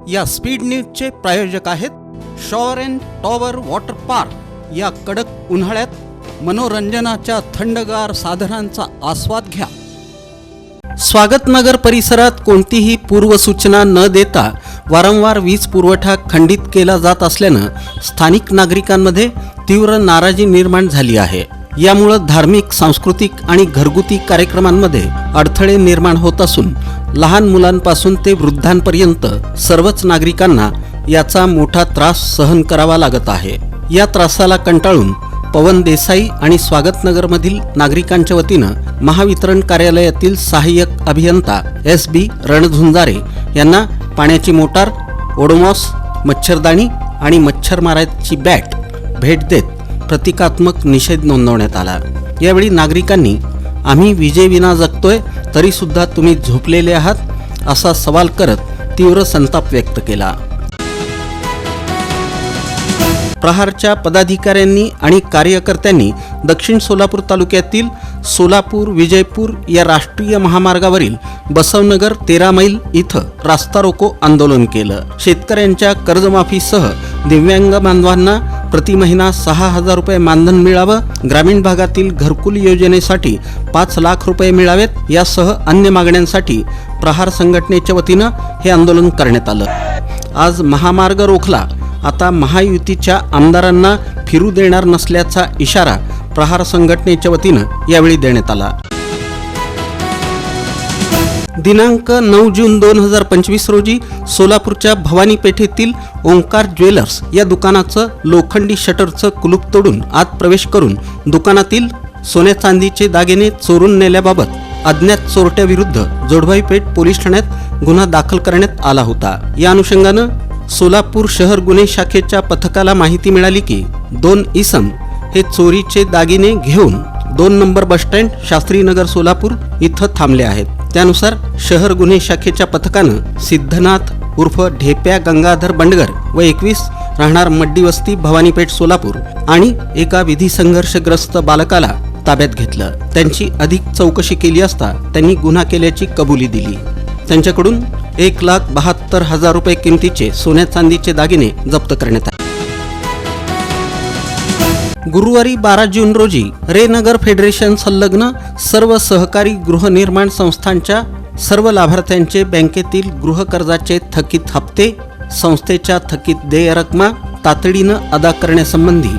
या स्पीड न्यूजचे प्रायोजक आहेत sure and tower water park. या कडक उन्हाळ्यात मनोरंजनाच्या थंडगार साधनांचा आस्वाद घ्या। स्वागतनगर परिसरात कोणतीही पूर्वसूचना न देता वारंवार वीज पुरवठा खंडित केला जात असल्यानं स्थानिक नागरिकांमध्ये तीव्र नाराजी निर्माण झाली आहे। यामुळे धार्मिक, सांस्कृतिक आणि घरगुती कार्यक्रमांमध्ये अडथळे निर्माण होत असून लहान मुलांपासून ते वृद्धांपर्यंत सर्वच नागरिकांना याचा मोठा त्रास सहन करावा लागत आहे। या त्रासाला कंटाळून पवन देसाई आणि स्वागतनगरमधील नागरिकांच्या वतीनं महावितरण कार्यालयातील सहाय्यक अभियंता SB रणझुंजारे यांना पाण्याची मोटार, ओडोमॉस, मच्छरदाणी आणि मच्छर मारायची बॅट भेट देत प्रतिकात्मक निषेध नोंदवण्यात आला। यावेळी नागरिकांनी आम्ही विजेविना जगतोय तरी सुद्धा तुम्ही झोपलेले आहात असा सवाल करत तीव्र संताप व्यक्त केला। प्रहारच्या पदाधिकाऱ्यांनी आणि कार्यकर्त्यांनी दक्षिण सोलापूर तालुक्यातील सोलापूर विजयपूर या राष्ट्रीय महामार्गावरील बसवनगर 13 मैल इथं रास्ता रोको आंदोलन केलं। शेतकऱ्यांच्या कर्जमाफीसह दिव्यांग बांधवांना प्रति महिना 6,000 रुपये मानधन मिळावं, ग्रामीण भागातील घरकुल योजनेसाठी 5 लाख रुपये मिळावेत यासह अन्य मागण्यांसाठी प्रहार संघटनेच्या वतीनं हे आंदोलन करण्यात आलं। आज महामार्ग रोखला, आता महायुतीच्या आमदारांना फिरू देणार नसल्याचा इशारा प्रहार संघटनेच्या वतीनं यावेळी देण्यात आला। दिनांक 9 जून 2025 रोजी सोलापूरच्या भवानी पेठेतील ओंकार ज्वेलर्स या दुकानाचं लोखंडी शटरचं कुलूप तोडून आत प्रवेश करून दुकानातील सोन्या चांदीचे दागिने चोरून नेल्याबाबत अज्ञात चोरट्याविरुद्ध जोडभाई पेठ पोलीस ठाण्यात गुन्हा दाखल करण्यात आला होता। या अनुषंगानं सोलापूर शहर गुन्हे शाखेच्या पथकाला माहिती मिळाली की 2 इसम हे चोरीचे दागिने घेऊन 2 नंबर बसस्टँड शास्त्रीनगर सोलापूर इथं थांबले आहेत। त्यानुसार शहर गुन्हे शाखेच्या पथकानं सिद्धनाथ उर्फ ढेप्या गंगाधर बंडगर व 21 राहणार मड्डी वस्ती भवानीपेठ सोलापूर आणि एका विधी संघर्षग्रस्त बालकाला ताब्यात घेतलं। त्यांची अधिक चौकशी केली असता त्यांनी गुन्हा केल्याची कबुली दिली। त्यांच्याकडून 1,72,000 रुपये किमतीचे सोन्या चांदीचे दागिने जप्त करण्यात आले। गुरुवारी 12 जून रोजी रे नगर फेडरेशन संलग्न सर्व सहकारी गृहनिर्माण संस्थांच्या सर्व लाभार्थ्यांचे बँकेतील गृहकर्जाचे थकीत हप्ते, संस्थेच्या थकीत देय रकमा तातडीनं अदा करण्यासंबंधी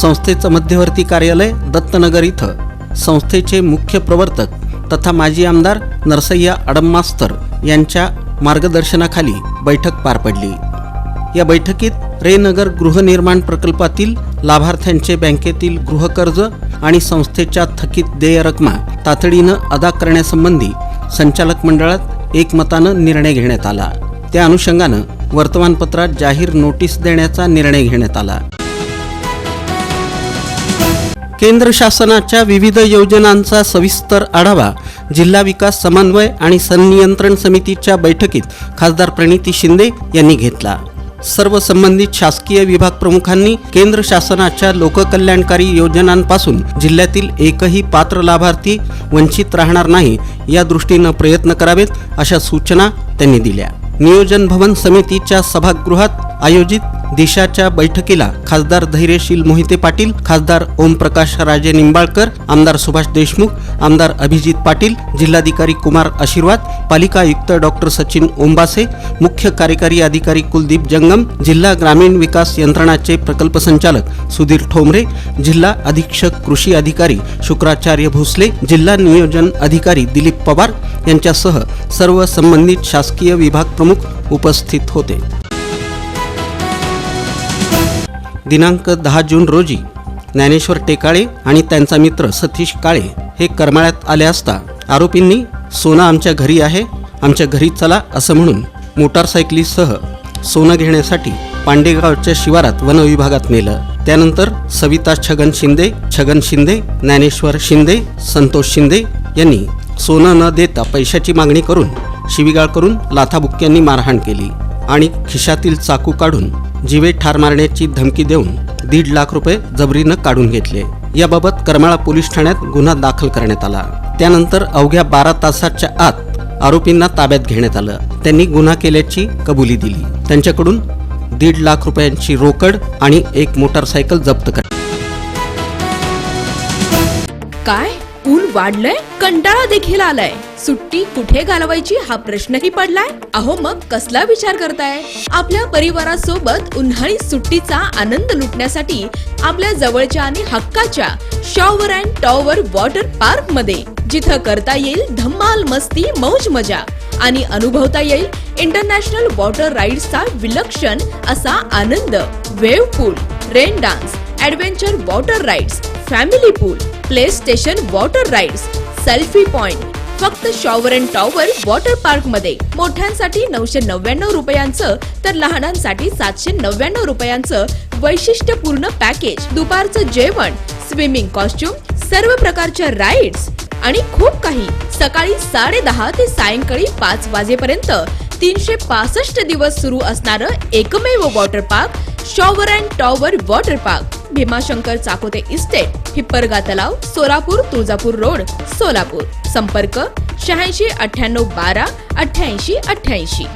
संस्थेचं मध्यवर्ती कार्यालय दत्तनगर इथं संस्थेचे मुख्य प्रवर्तक तथा माजी आमदार नरसय्या अडमास्तर यांच्या मार्गदर्शनाखाली बैठक पार पडली। या बैठकीत रे नगर गृहनिर्माण प्रकल्पातील लाभार्थ्यांचे बँकेतील गृहकर्ज आणि संस्थेच्या थकीत देय रकमा तातडीनं अदा करण्यासंबंधी संचालक मंडळात एकमतानं निर्णय घेण्यात आला। त्या अनुषंगानं वर्तमानपत्रात जाहीर नोटीस देण्याचा निर्णय घेण्यात आला। केंद्र शासनाच्या विविध योजनांचा सविस्तर आढावा जिल्हा विकास समन्वय आणि संनियंत्रण समितीच्या बैठकीत खासदार प्रणिती शिंदे यांनी घेतला। सर्व संबंधित शासकीय विभाग प्रमुखांनी केंद्र शासनाच्या लोककल्याणकारी योजनांपासून जिल्ह्यातील एकही पात्र लाभार्थी वंचित राहणार नाही या दृष्टीनं प्रयत्न करावेत अशा सूचना त्यांनी दिल्या। नियोजन भवन समितीच्या सभागृहात आयोजित दिशाच्या बैठकीला खासदार धैर्यशील मोहिते पाटील, खासदार ओमप्रकाश राजे निंबाळकर, आमदार सुभाष देशमुख, आमदार अभिजित पाटील, जिल्हाधिकारी कुमार आशीर्वाद, पालिका आयुक्त डॉक्टर सचिन ओंबासे, मुख्य कार्यकारी अधिकारी कुलदीप जंगम, जिल्हा ग्रामीण विकास यंत्रणाचे प्रकल्प संचालक सुधीर ठोंबरे, जिल्हा अधीक्षक कृषी अधिकारी शुक्राचार्य भोसले, जिल्हा नियोजन अधिकारी दिलीप पवार यांच्यासह सर्व संबंधित शासकीय विभाग प्रमुख उपस्थित होते। दिनांक 10 जून रोजी ज्ञानेश्वर टेकाळे आणि त्यांचा मित्र सतीश काळे हे करमाळ्यात आले असता आरोपींनी सोनं आमच्या घरी आहे, आमच्या घरी चला असं म्हणून मोटारसायकलीसह सोनं घेण्यासाठी पांडेगावच्या शिवारात वन विभागात नेलं। त्यानंतर सविता छगन शिंदे, ज्ञानेश्वर शिंदे, संतोष शिंदे यांनी सोनं न देता पैशाची मागणी करून शिवीगाळ करून लाथाबुक्क्यांनी मारहाण केली आणि खिशातील चाकू काढून जीवे ठार मारण्याची धमकी देऊन 1.5 लाख रुपये जबरीनं काढून घेतले। याबाबत करमाळा पोलीस ठाण्यात गुन्हा दाखल करण्यात आला। त्यानंतर अवघ्या 12 तासाच्या आत आरोपींना ताब्यात घेण्यात आलं। त्यांनी गुन्हा केल्याची कबुली दिली. त्यांच्याकडून 1.5 लाख रुपयांची रोकड आणि एक मोटारसायकल जप्त करण्यात. काय ऊन वाढलंय, कंटाळा देखील आलाय, सुट्टी कुठे घालवायची हा प्रश्नही पडलाय. अहो मग कसला विचार करताय? आपल्या परिवारासोबत उन्हाळी सुट्टीचा आनंद लुटण्यासाठी आपल्या जवळच्या आणि हक्काच्या shower and tower water park मध्ये, जिथं करता येईल धम्माल मस्ती मौज मजा आणि अनुभवता येईल इंटरनॅशनल वॉटर राईड्सचा विलक्षण असा आनंद. Wave pool, rain dance, adventure water rides, family pool, play station water rides, selfie point, फक्त shower and tower water park मध्ये. मोठ्यांसाठी 999 रुपयांचं तर लहानांसाठी 799 रुपयांचं वैशिष्ट्यपूर्ण पॅकेज. दुपारचं जेवण, स्विमिंग कॉस्ट्युम, सर्व प्रकारच्या राईड्स आणि खूप काही. सकाळी 10:30 ते सायंकाळी 5 वाजेपर्यंत 365 दिवस सुरू असणारं एकमेव water park shower and tower water park. Bhimashankar Chakote estate, Hipparga तलाव, सोलापूर, तुळजापूर रोड, सोलापूर. संपर्क 86 98 12 88 88.